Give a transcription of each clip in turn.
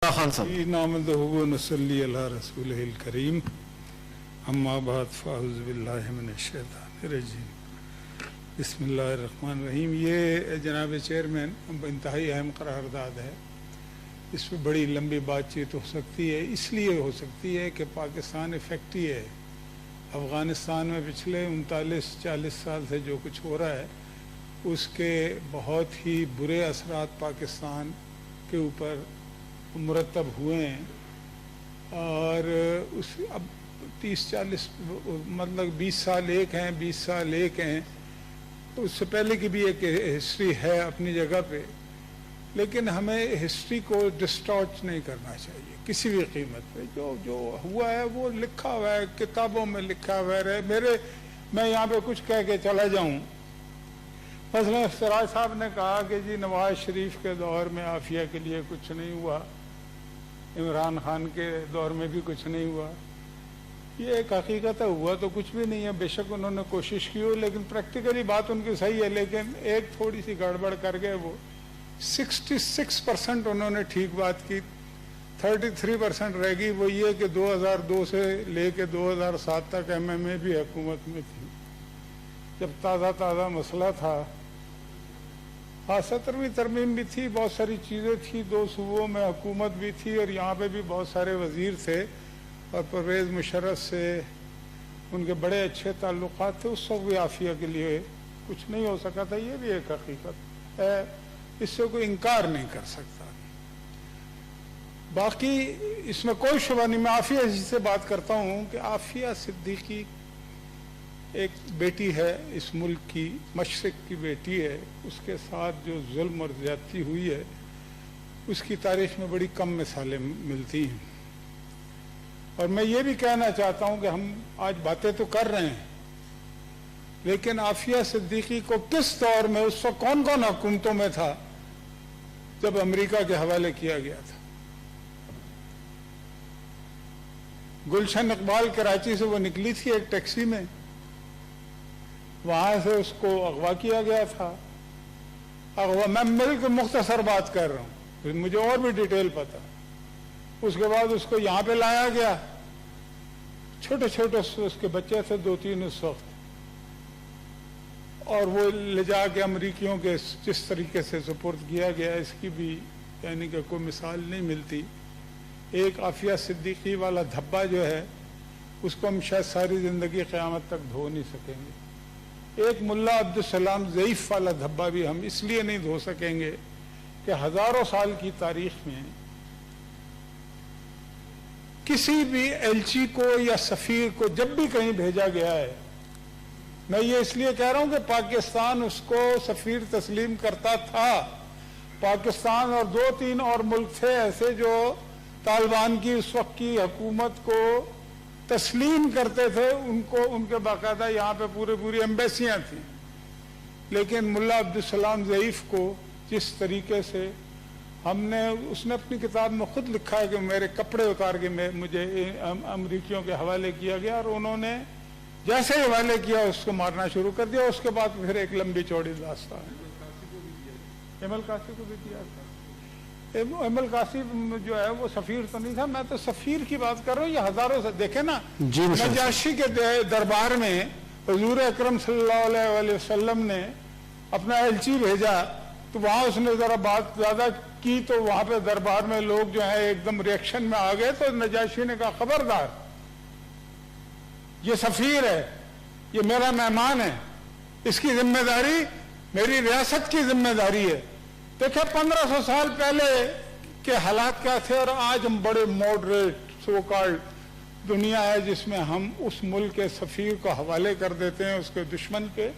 خان صاحب نحمدہ و نصلی علی رسولہ کریم اما بعد فاعوذ باللہ من الشیطان الرجیم بسم اللہ الرحمن الرحیم۔ یہ جناب چیئرمین انتہائی اہم قرارداد ہے، اس پہ بڑی لمبی بات چیت ہو سکتی ہے، اس لیے ہو سکتی ہے کہ پاکستان افیکٹ ہی ہے۔ افغانستان میں پچھلے 39-40 سال سے جو کچھ ہو رہا ہے اس کے بہت ہی برے اثرات پاکستان کے اوپر مرتب ہوئے ہیں، اور اس اب 30-40 مطلب 20 سال ایک ہیں، 20 سال ایک ہیں، اس سے پہلے کی بھی ایک ہسٹری ہے اپنی جگہ پہ، لیکن ہمیں ہسٹری کو ڈسٹارٹ نہیں کرنا چاہیے کسی بھی قیمت پہ۔ جو ہوا ہے وہ لکھا ہوا ہے، کتابوں میں لکھا ہوا ہے۔ میں یہاں پہ کچھ کہہ کے چلا جاؤں، مثلا سراج صاحب نے کہا کہ جی نواز شریف کے دور میں عافیہ کے لیے کچھ نہیں ہوا، عمران خان کے دور میں بھی کچھ نہیں ہوا۔ یہ ایک حقیقت ہے، ہوا تو کچھ بھی نہیں ہے، بے شک انہوں نے کوشش کی ہو، لیکن پریکٹیکلی بات ان کی صحیح ہے، لیکن ایک تھوڑی سی گڑبڑ کر گئے۔ وہ 66% انہوں نے ٹھیک بات کی، 33% رہ گئی۔ وہ یہ کہ 2002 سے لے کے 2007 تک MMA بھی حکومت میں تھی، جب تازہ مسئلہ تھا۔ 70ویں ترمیم بھی تھی، بہت ساری چیزیں تھیں، 2 صوبوں میں حکومت بھی تھی، اور یہاں پہ بھی بہت سارے وزیر تھے، اور پرویز مشرف سے ان کے بڑے اچھے تعلقات تھے۔ اس وقت بھی عافیہ کے لیے کچھ نہیں ہو سکا تھا، یہ بھی ایک حقیقت ہے، اس سے کوئی انکار نہیں کر سکتا۔ باقی اس میں کوئی شبہ نہیں، میں عافیہ جی سے بات کرتا ہوں کہ عافیہ صدیقی ایک بیٹی ہے، اس ملک کی مشرق کی بیٹی ہے، اس کے ساتھ جو ظلم اور زیادتی ہوئی ہے اس کی تاریخ میں بڑی کم مثالیں ملتی ہیں۔ اور میں یہ بھی کہنا چاہتا ہوں کہ ہم آج باتیں تو کر رہے ہیں، لیکن عافیہ صدیقی کو کس دور میں، اس وقت کون کون حکومتوں میں تھا جب امریکہ کے حوالے کیا گیا تھا؟ گلشن اقبال کراچی سے وہ نکلی تھی ایک ٹیکسی میں، وہاں سے اس کو اغوا کیا گیا تھا۔ میں ملک مختصر بات کر رہا ہوں، مجھے اور بھی ڈیٹیل پتا۔ اس کے بعد اس کو یہاں پہ لایا گیا، چھوٹے چھوٹے اس کے بچے تھے 2-3 اس وقت، اور وہ لے جا کے امریکیوں کے جس طریقے سے سپرد کیا گیا، اس کی بھی یعنی کہ کوئی مثال نہیں ملتی۔ ایک عافیہ صدیقی والا دھبا جو ہے اس کو ہم شاید ساری زندگی قیامت تک دھو نہیں سکیں گے۔ ایک ملا عبدالسلام ضعیف والا دھبا بھی ہم اس لیے نہیں دھو سکیں گے کہ ہزاروں سال کی تاریخ میں کسی بھی ایلچی کو یا سفیر کو جب بھی کہیں بھیجا گیا ہے، میں یہ اس لیے کہہ رہا ہوں کہ پاکستان اس کو سفیر تسلیم کرتا تھا۔ پاکستان اور 2-3 اور ملک تھے ایسے جو طالبان کی اس وقت کی حکومت کو تسلیم کرتے تھے، ان کے باقاعدہ یہاں پہ پوری ایمبیسیاں تھیں، لیکن ملا عبدالسلام ضعیف کو جس طریقے سے اس نے اپنی کتاب میں خود لکھا ہے کہ میرے کپڑے اتار کے مجھے امریکیوں کے حوالے کیا گیا، اور انہوں نے جیسے ہی حوالے کیا اس کو مارنا شروع کر دیا۔ اس کے بعد پھر ایک لمبی چوڑی داستان ہے۔ ایمل قاسم کو بھی دیا تھا۔ ایمل قاسم جو ہے وہ سفیر تو نہیں تھا، میں تو سفیر کی بات کر رہا ہوں۔ یہ ہزاروں سے دیکھیں نا، نجاشی کے دربار میں حضور اکرم صلی اللہ علیہ وسلم نے اپنا ایلچی بھیجا، تو وہاں اس نے ذرا بات زیادہ کی، تو وہاں پہ دربار میں لوگ جو ہیں ایک دم ریئیکشن میں آ گئے، تو نجاشی نے کہا خبردار، یہ سفیر ہے، یہ میرا مہمان ہے، اس کی ذمہ داری میری ریاست کی ذمہ داری ہے۔ دیکھیں 1500 سال پہلے کے حالات کیا تھے، اور آج ہم بڑے ماڈریٹ سو کالڈ دنیا ہے جس میں ہم اس ملک کے سفیر کو حوالے کر دیتے ہیں اس کے دشمن کے،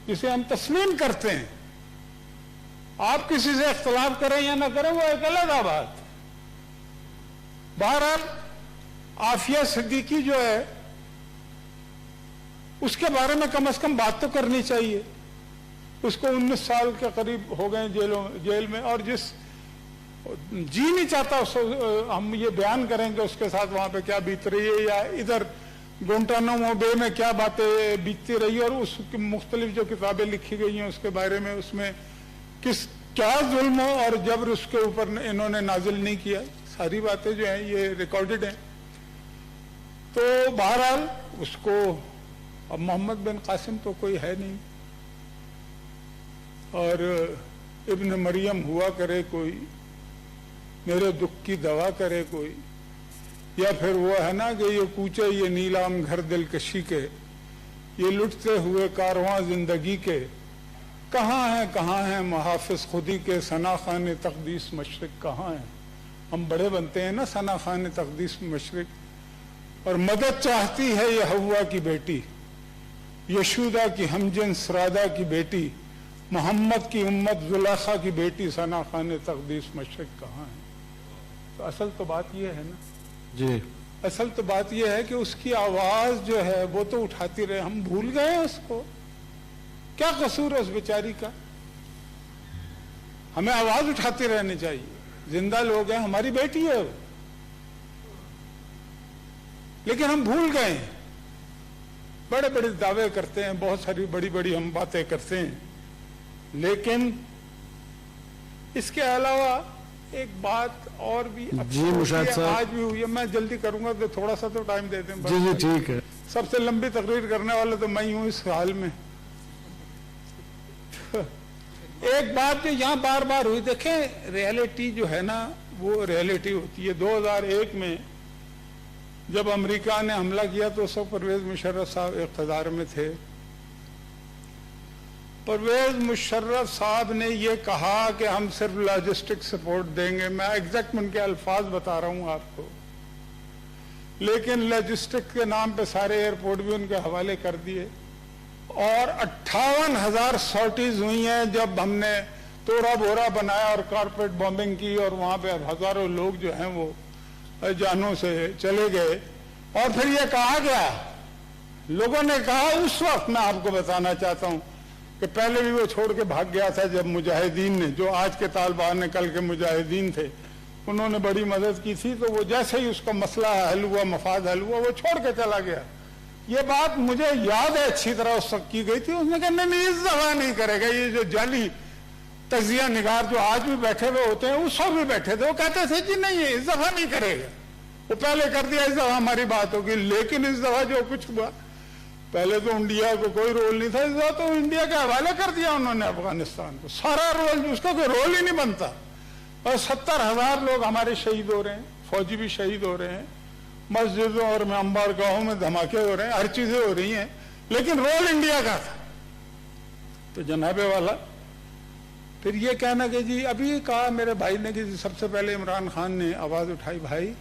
جسے ہم تسلیم کرتے ہیں۔ آپ کسی سے اختلاف کریں یا نہ کریں وہ ایک الگ بات۔ بہرحال عافیہ صدیقی جو ہے اس کے بارے میں کم از کم بات تو کرنی چاہیے۔ اس کو 19 سال کے قریب ہو گئے جیل میں، اور جس جی نہیں چاہتا ہم یہ بیان کریں کہ اس کے ساتھ وہاں پہ کیا بیت رہی ہے، یا ادھر گونٹانامو بے میں کیا باتیں بیتتی رہی، اور اس کی مختلف جو کتابیں لکھی گئی ہیں اس کے بارے میں، اس میں کیا ظلم اور جبر اس کے اوپر انہوں نے نازل نہیں کیا۔ सारी बातें जो हैं ये रिकॉर्डेड हैं। तो बहरहाल उसको, अब मोहम्मद बिन कासिम तो कोई है नहीं, और इब्न मरियम हुआ करे कोई, मेरे दुख की दवा करे कोई, या फिर वो है ना कि ये कूचे ये नीलाम घर दिलकशी के, ये लुटते हुए कारवां जिंदगी के, कहाँ हैं मुहाफिज खुदी के, सना खान तकदीस मशरिक कहाँ हैं। हम बड़े बनते हैं ना सना खान तकदीस मशरिक, और मदद चाहती है ये हवा की बेटी, यशूदा की हमजिन्स राधा की बेटी, मोहम्मद की उम्मत जुलेखा की बेटी, सना खान तकदीस मशरिक कहाँ है। तो असल तो बात ये है ना जी, असल तो बात यह है कि उसकी आवाज जो है वो तो उठाती रहे, हम भूल गए उसको। क्या कसूर है उस बेचारी का? हमें आवाज उठाती रहनी चाहिए। जिंदा लोग हैं, हमारी बेटी है वो, लेकिन हम भूल गए। बड़े बड़े दावे करते हैं, बहुत सारी बड़ी बड़ी हम बातें करते हैं, लेकिन इसके अलावा एक बात और भी जी मुशाहिद साहब, आज भी हुई है। मैं जल्दी करूंगा तो थोड़ा सा तो टाइम देते हैं। जी जी ठीक है। सबसे लंबी तकरीर करने वाला तो मैं ही हूं इस हाल में। एक बात जो यहाँ बार बार हुई, देखें रियलिटी जो है ना वो रियलिटी होती है। 2001 में जब अमेरिका ने हमला किया तो उस वक्त परवेज मुशर्रफ साहब इक़्तिदार में थे। परवेज मुशर्रफ साहब ने ये कहा कि हम सिर्फ लॉजिस्टिक सपोर्ट देंगे। मैं एग्जैक्ट उनके अल्फाज बता रहा हूं आपको, लेकिन लॉजिस्टिक के नाम पे सारे एयरपोर्ट भी उनके हवाले कर दिए, और 58,000 सॉर्टीज हुई हैं जब हमने तोड़ा बोरा बनाया और कारपेट बॉम्बिंग की, और वहां पे हजारों लोग जो हैं वो जानों से चले गए। और फिर ये कहा गया, लोगों ने कहा उस वक्त, मैं आपको बताना चाहता हूं कि पहले भी वो छोड़ के भाग गया था, जब मुजाहिदीन ने, जो आज के तालिबान ने कल के मुजाहिदीन थे, उन्होंने बड़ी मदद की थी, तो वो जैसे ही उसका मसला हल हुआ, मफाद हल हुआ, वो छोड़ के चला गया। ये बात मुझे याद है अच्छी तरह उस वक्त की गई थी। उसने कहा नहीं इस दफा नहीं करेगा। ये जो जाली तजिया निगार जो आज भी बैठे हुए होते हैं, उस वक्त भी बैठे थे, वो कहते थे कि नहीं इस दफा नहीं करेगा। वो पहले कर दिया, इस दफा हमारी बात होगी। लेकिन इस दफा जो कुछ हुआ, पहले तो इंडिया को कोई रोल नहीं था, इस दफा तो इंडिया के हवाले कर दिया उन्होंने अफगानिस्तान को, सारा रोल, उसका कोई रोल ही नहीं बनता। और 70,000 लोग हमारे शहीद हो रहे हैं, फौजी भी शहीद हो रहे हैं, मस्जिदों और अंबार गाहों में धमाके हो रहे हैं, हर चीजें हो रही हैं, लेकिन रोल इंडिया का था। तो जनाबे वाला फिर ये कहना कि जी, अभी कहा मेरे भाई ने कि सबसे पहले इमरान खान ने आवाज उठाई। भाई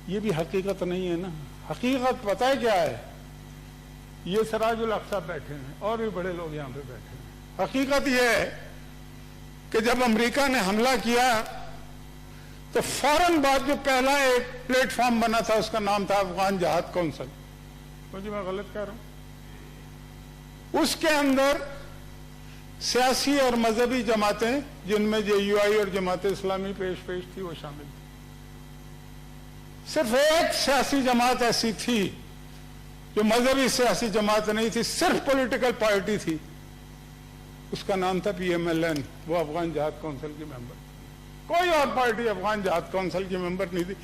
ये भी हकीकत नहीं है ना। हकीकत पता है क्या है? ये सिराजुल अक्सा बैठे हैं और भी बड़े लोग यहाँ पे बैठे हैं। हकीकत ये है कि जब अमेरिका ने हमला किया तो फौरन बाद जो पहला एक प्लेटफॉर्म बना था, उसका नाम था अफगान जहाद काउंसिल। मुझे मैं गलत कह रहा हूं? उसके अंदर सियासी और मजहबी जमातें, जिनमें JUI और जमात इस्लामी पेश थी, वो शामिल थी। सिर्फ एक सियासी जमात ऐसी थी जो मजहबी सियासी जमात नहीं थी, सिर्फ पॉलिटिकल पार्टी थी, उसका नाम था PMLN। वो अफगान जहाद काउंसिल की मेंबर, कोई और पार्टी अफगान जहाद काउंसिल की मेंबर नहीं थी।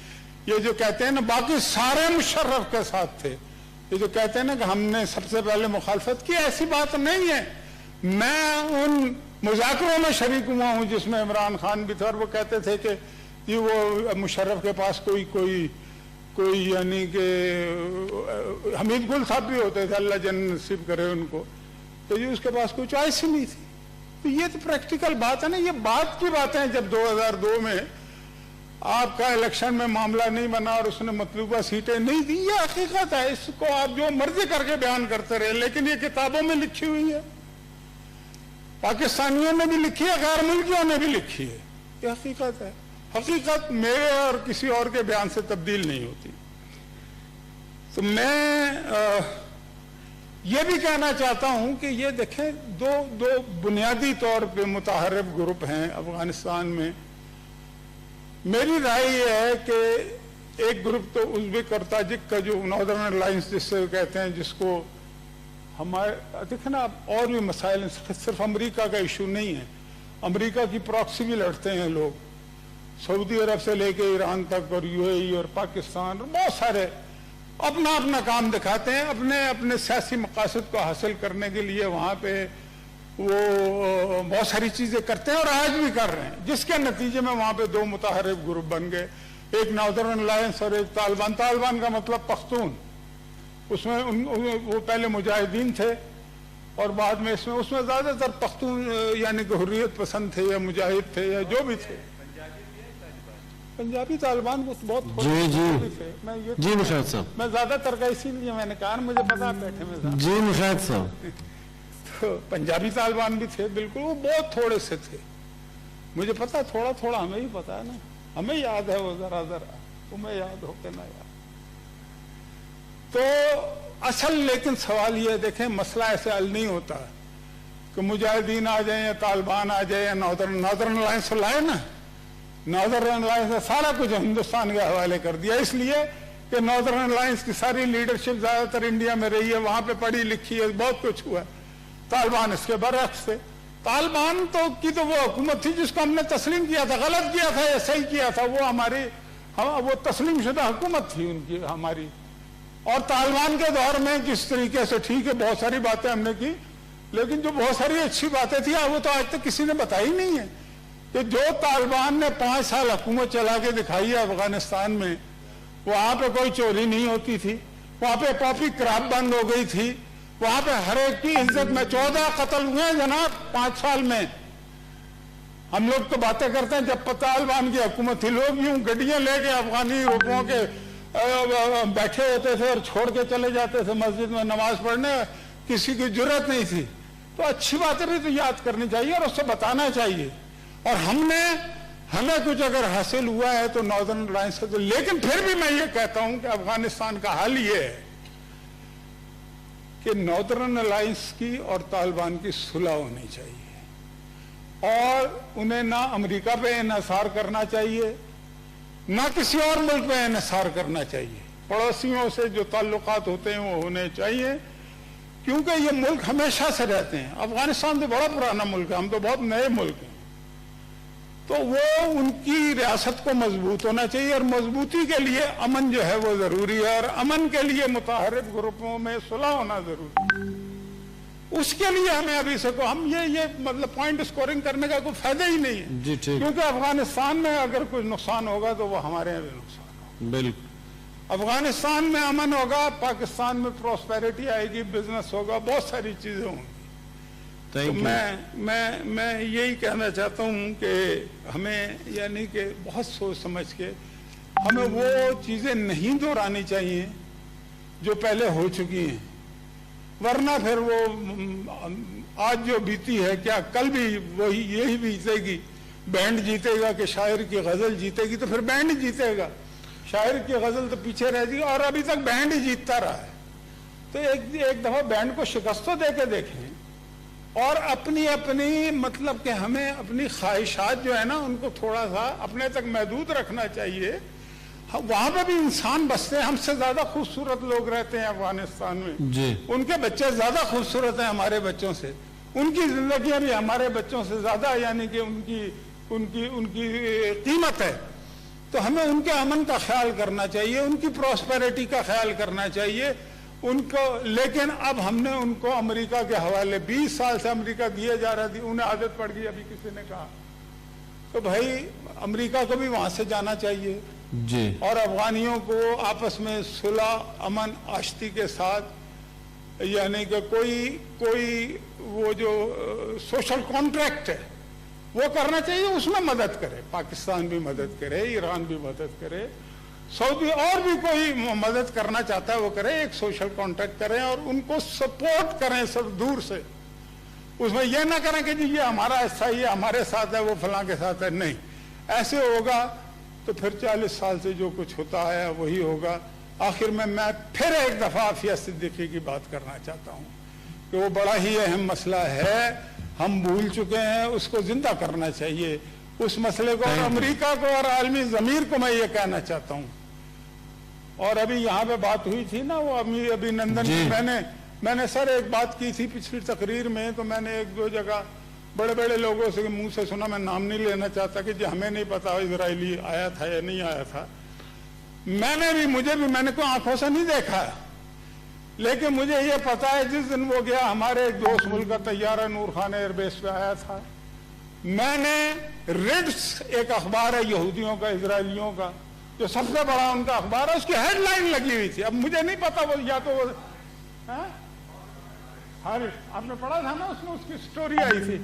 ये जो कहते हैं ना बाकी सारे मुशर्रफ के साथ थे, ये जो कहते हैं ना कि हमने सबसे पहले मुखालफत की, ऐसी बात नहीं है। मैं उन मुज़ाकरों में शरीक हुआ हूं जिसमें इमरान खान भी थे, और वो कहते थे कि ये वो मुशर्रफ के पास कोई यानी कि हमीद गुल साहब भी होते थे, अल्लाह जन्नत नसीब करे उनको, तो ये उसके पास कोई चॉइस ही नहीं थी। तो ये तो प्रैक्टिकल बात है ना, ये बात की बातें हैं। जब 2002 में आपका इलेक्शन में मामला नहीं बना और उसने मतलूबा सीटें नहीं दी, ये हकीकत है। इसको आप जो मर्जी करके बयान करते रहे, लेकिन ये किताबों में लिखी हुई है, पाकिस्तानियों ने भी लिखी है, गैर मुल्कियों ने भी लिखी है। ये हकीकत है। हकीकत मेरे और किसी और के बयान से तब्दील नहीं होती। तो मैं ये भी कहना चाहता हूं कि ये देखें, दो बुनियादी तौर पे मुतहर्रिफ ग्रुप हैं अफगानिस्तान में। मेरी राय ये है कि एक ग्रुप तो उज़्बेक और ताजिक का जो नॉर्दर्न अलायंस जिससे कहते हैं, जिसको हमारे देखें ना और भी मसाइल, सिर्फ अमेरिका का इशू नहीं है। अमेरिका की प्रॉक्सी भी लड़ते हैं लोग, सऊदी अरब से लेके ईरान तक और यूएई और पाकिस्तान और बहुत सारे अपना अपना काम दिखाते हैं, अपने अपने सियासी मकासद को हासिल करने के लिए वहाँ पे वो बहुत सारी चीज़ें करते हैं और आज भी कर रहे हैं, जिसके नतीजे में वहाँ पे दो मुताहरिफ ग्रुप बन गए, एक नॉर्दर्न अलायंस और एक तालिबान। तालिबान का मतलब पख्तून, उसमें वो पहले मुजाहिदीन थे और बाद में उसमें ज़्यादातर पख्तून यानी कि हुर्रियत पसंद थे या मुजाहिद थे या जो भी थे। पंजाबी तालिबान को बहुत जी थे। मैं ये जी मुशाहिद साहब, मैं ज़्यादातर का इसीलिए मैंने कहा, मुझे पता बैठे में जी मुशाहिद साहब, तो पंजाबी तालिबान भी थे बिल्कुल, वो बहुत थोड़े से थे, मुझे पता, थोड़ा थोड़ा हमें ही पता है ना, हमें याद है वो जरा जरा, तुम्हें याद हो के ना याद। तो असल लेकिन सवाल ये देखें, मसला ऐसे हल नहीं होता कि मुजाहिदीन आ जाए या तालिबान आ जाए या नॉर्दर्न अलायंस लाए ना, नॉर्दर्न अलायंस ने सारा कुछ हिंदुस्तान के हवाले कर दिया, इसलिए कि नॉर्दर्न अलायंस की सारी लीडरशिप ज्यादातर इंडिया में रही है, वहां पे पढ़ी लिखी है, बहुत कुछ हुआ। तालिबान इसके बरअक्स थे। तालिबान तो वो हुकूमत थी जिसको हमने तस्लीम किया था, गलत किया था या सही किया था, वो हमारी वो तस्लीम शुदा हुकूमत थी उनकी हमारी। और तालिबान के दौर में किस तरीके से, ठीक है बहुत सारी बातें हमने की, लेकिन जो बहुत सारी अच्छी बातें थी वो तो आज तक किसी ने बताई नहीं है कि जो तालिबान ने 5 साल हुकूमत चला के दिखाई है अफगानिस्तान में, वहां पे कोई चोरी नहीं होती थी, वहां पे कॉफी क्रॉप बंद हो गई थी, वहां पे हर एक की इज्जत में 14 कत्ल हुए जनाब 5 साल में। हम लोग तो बातें करते हैं जब तालिबान की हुकूमत थी, लोग यूं गड्डियां लेके अफगानी रुपयों के बैठे होते थे और छोड़ के चले जाते थे मस्जिद में नमाज पढ़ने, किसी की जरूरत नहीं थी। तो अच्छी बातें भी तो याद करनी चाहिए और उससे बताना चाहिए। और हमें कुछ अगर हासिल हुआ है तो नॉर्दर्न अलायंस से, तो लेकिन फिर भी मैं ये कहता हूं कि अफगानिस्तान का हाल ये है कि नॉर्दर्न अलायंस की और तालिबान की सुलह होनी चाहिए और उन्हें ना अमेरिका पे इन्हिसार करना चाहिए, ना किसी और मुल्क पे इन्हिसार करना चाहिए। पड़ोसियों से जो ताल्लुकात होते हैं वो होने चाहिए, क्योंकि ये मुल्क हमेशा से रहते हैं। अफगानिस्तान तो बड़ा पुराना मुल्क है, हम तो बहुत नए मुल्क हैं। तो वो उनकी रियासत को मजबूत होना चाहिए और मजबूती के लिए अमन जो है वो जरूरी है और अमन के लिए मुताहरिफ ग्रुपों में सुलह होना जरूरी है। उसके लिए हमें अभी से हम ये मतलब पॉइंट स्कोरिंग करने का कोई फायदा ही नहीं है जी, ठीक। क्योंकि अफगानिस्तान में अगर कुछ नुकसान होगा तो वो हमारे यहाँ भी नुकसान होगा। बिल्कुल, अफगानिस्तान में अमन होगा, पाकिस्तान में प्रॉस्पेरिटी आएगी, बिजनेस होगा, बहुत सारी चीजें होंगी। तो मैं यही कहना चाहता हूँ कि हमें यानी कि बहुत सोच समझ के हमें वो चीजें नहीं दोहरानी चाहिए जो पहले हो चुकी हैं, वरना फिर वो आज जो बीती है क्या कल भी वही यही बीतेगी। बैंड जीतेगा कि शायर की गजल जीतेगी, तो फिर बैंड ही जीतेगा, शायर की गजल तो पीछे रह जाएगी और अभी तक बैंड ही जीतता रहा है। तो एक दफा बैंड को शिकस्त दे के देखें और अपनी अपनी मतलब कि हमें अपनी ख्वाहिशात जो है ना उनको थोड़ा सा अपने तक महदूद रखना चाहिए। वहां पे भी इंसान बसते हैं, हमसे ज्यादा खूबसूरत लोग रहते हैं अफगानिस्तान में जी। उनके बच्चे ज्यादा खूबसूरत हैं हमारे बच्चों से, उनकी जिंदगियां भी हमारे बच्चों से ज्यादा यानी कि उनकी कीमत है। तो हमें उनके अमन का ख्याल करना चाहिए, उनकी प्रॉस्पेरिटी का ख्याल करना चाहिए उनको। लेकिन अब हमने उनको अमेरिका के हवाले 20 साल से अमेरिका दिए जा रहा थी, उन्हें आदत पड़ गई, अभी किसी ने कहा तो भाई अमेरिका को भी वहां से जाना चाहिए जी। और अफगानियों को आपस में सुलह अमन आश्ती के साथ यानी कि कोई वो जो सोशल कॉन्ट्रैक्ट है वो करना चाहिए, उसमें मदद करे, पाकिस्तान भी मदद करे, ईरान भी मदद करे, सऊदी और भी कोई मदद करना चाहता है वो करे, एक सोशल कॉन्ट्रैक्ट करें और उनको सपोर्ट करें सब दूर से। उसमें यह ना करें कि जी ये हमारा हिस्सा ही है, हमारे साथ है, वो फलां के साथ है, नहीं। ऐसे होगा तो फिर 40 साल से जो कुछ होता है वही होगा। आखिर में मैं फिर एक दफा आफिया सिद्दीकी की बात करना चाहता हूँ कि वो बड़ा ही अहम मसला है, हम भूल चुके हैं, उसको जिंदा करना चाहिए उस मसले को। और अमेरिका को और आलमी ज़मीर को मैं ये कहना चाहता हूँ। और अभी यहाँ पे बात हुई थी ना वो अभिनंदन की, मैंने सर एक बात की थी पिछली तकरीर में, तो मैंने 1-2 जगह बड़े बड़े लोगों से मुंह से सुना, मैं नाम नहीं लेना चाहता कि जी हमें नहीं पता इजरायली आया था या नहीं आया था। मैंने कोई आंखों से नहीं देखा, लेकिन मुझे ये पता है जिस दिन वो गया हमारे दोस्त मुल्क का तैयारा नूर खान एयरबेस पे आया था। मैंने रिड्स एक अखबार है यहूदियों का, इजरायलियों का, जो सबसे बड़ा उनका अखबार है, उसकी हेडलाइन लगी हुई थी। अब मुझे नहीं पता वो या तो वो आपने पढ़ा था ना, उसमें उसकी स्टोरी आई थी,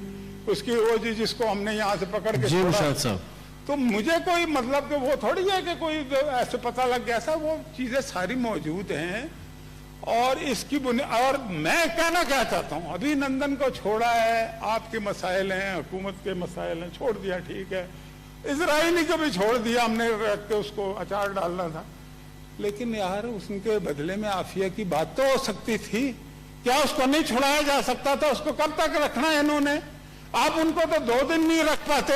उसकी वो जी जिसको हमने यहाँ से पकड़ के जी मुशाहिद साहब, तो मुझे कोई मतलब कि वो थोड़ी है कि कोई ऐसे पता लग गया था, वो चीजें सारी मौजूद हैं। और इसकी और मैं कहना क्या चाहता हूँ, अभिनंदन को छोड़ा है, आपके मसाइल हैं, हुकूमत के मसाइल हैं, छोड़ दिया, ठीक है। इजरायली को भी छोड़ दिया हमने, रख के उसको अचार डालना था, लेकिन यार उसके बदले में आफिया की बात तो हो सकती थी। क्या उसको नहीं छुड़ाया जा सकता था? उसको कब तक रखना है इन्होंने? आप उनको तो 2 दिन नहीं रख पाते।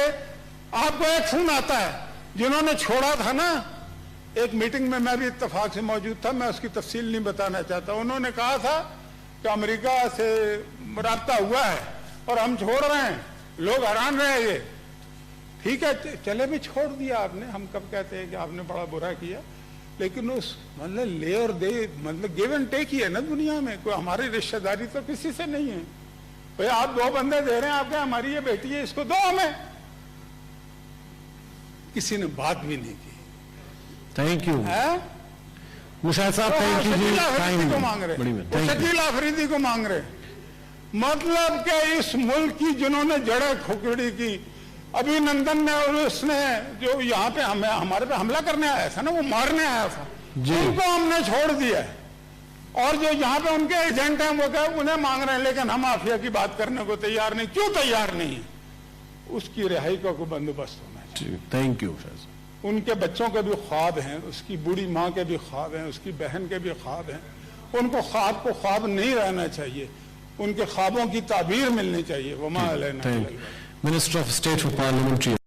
आपको एक फोन आता है, जिन्होंने छोड़ा था ना, एक मीटिंग में मैं भी इत्तेफाक से मौजूद था, मैं उसकी तफसील नहीं बताना चाहता। उन्होंने कहा था कि अमेरिका से राब्ता हुआ है और हम छोड़ रहे हैं, लोग हैरान रहे। ये ठीक है, चले भी छोड़ दिया आपने, हम कब कहते हैं कि आपने बड़ा बुरा किया, लेकिन उस मतलब ले और दे, मतलब गिव एंड टेक ही है ना दुनिया में। कोई हमारी रिश्तेदारी तो किसी से नहीं है। भाई आप 2 बंदे दे रहे हैं, आपके हमारी ये बेटी है, इसको दो हमें। किसी ने बात भी नहीं की। थैंक यू मुशाहिद साहब, थैंक यू जी। शकील को मांग रहे, शकील आफरीदी को मांग रहे, मतलब कि इस मुल्क की जिन्होंने जड़ें खोखड़ी की, अभिनंदन ने और उसने जो यहाँ पे हमारे पे हमला करने आया था ना, वो मारने आया था, उनको हमने छोड़ दिया। और जो यहाँ पे उनके एजेंट हैं वो क्या उन्हें मांग रहे हैं, लेकिन हम आफिया की बात करने को तैयार नहीं। क्यों तैयार नहीं है? उसकी रिहाई का कोई बंदोबस्त होना चाहिए। Thank you. उनके बच्चों के भी ख्वाब हैं, उसकी बूढ़ी माँ के भी ख्वाब हैं, उसकी बहन के भी ख्वाब हैं। उनको ख्वाब को ख्वाब नहीं रहना चाहिए, उनके ख्वाबों की ताबीर मिलनी चाहिए। वमा अलैना। Minister of state for parliamentary